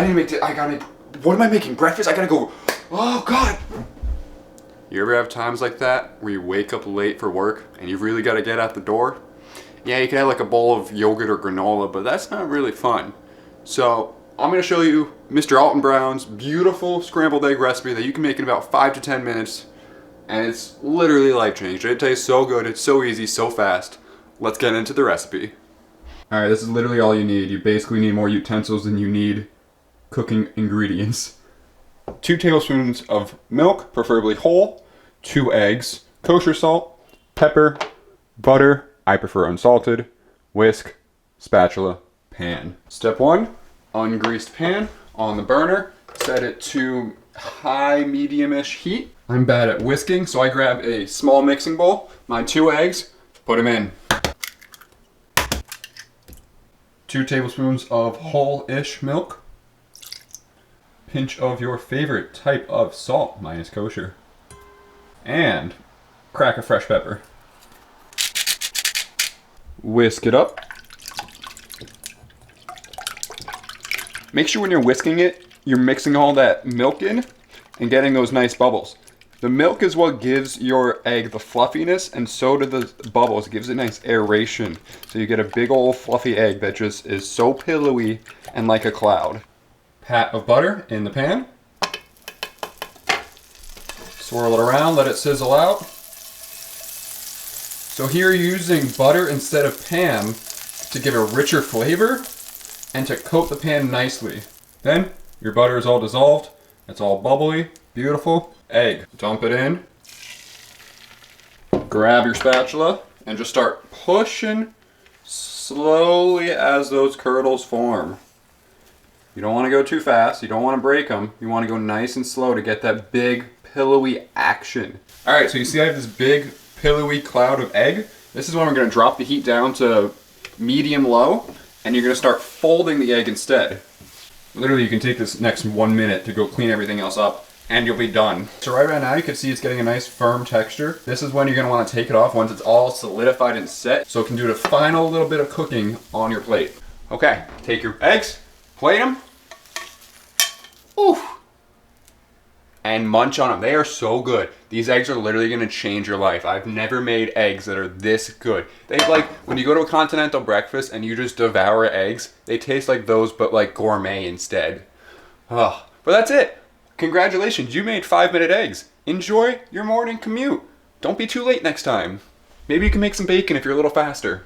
I need to make, what am I making, breakfast? I gotta go, oh God. You ever have times like that where you wake up late for work and you've really got to get out the door? Yeah, you can have like a bowl of yogurt or granola, but that's not really fun. So I'm going to show you Mr. Alton Brown's beautiful scrambled egg recipe that you can make in about 5 to 10 minutes. And it's literally life-changing. It tastes so good, it's so easy, so fast. Let's get into the recipe. Alright, this is literally all you need. You basically need more utensils than you need cooking ingredients. 2 tablespoons of milk, preferably whole, 2 eggs, kosher salt, pepper, butter, I prefer unsalted, whisk, spatula, pan. Step 1, ungreased pan on the burner. Set it to high medium-ish heat. I'm bad at whisking, so I grab a small mixing bowl, my 2 eggs, put them in. 2 tablespoons of whole-ish milk. Pinch of your favorite type of salt, mine is kosher. And crack of fresh pepper. Whisk it up. Make sure when you're whisking it, you're mixing all that milk in and getting those nice bubbles. The milk is what gives your egg the fluffiness, and so do the bubbles. It gives it nice aeration. So you get a big old fluffy egg that just is so pillowy and like a cloud. Pat of butter in the pan. Swirl it around, let it sizzle out. So here you're using butter instead of pan to give a richer flavor and to coat the pan nicely. Then your butter is all dissolved, it's all bubbly, beautiful. Egg, dump it in. Grab your spatula and just start pushing slowly as those curdles form. You don't want to go too fast, you don't want to break them, you want to go nice and slow to get that big pillowy action. Alright, so you see I have this big pillowy cloud of egg. This is when we're going to drop the heat down to medium-low, and you're going to start folding the egg instead. Literally, you can take this next 1 minute to go clean everything else up, and you'll be done. So right now you can see it's getting a nice firm texture. This is when you're going to want to take it off once it's all solidified and set, so it can do the final little bit of cooking on your plate. Okay, take your eggs, plate them, oof, and munch on them. They are so good. These eggs are literally going to change your life. I've never made eggs that are this good. They like, when you go to a continental breakfast and you just devour eggs, they taste like those but like gourmet instead. Oh, but that's it. Congratulations, you made 5-minute eggs. Enjoy your morning commute. Don't be too late next time. Maybe you can make some bacon if you're a little faster.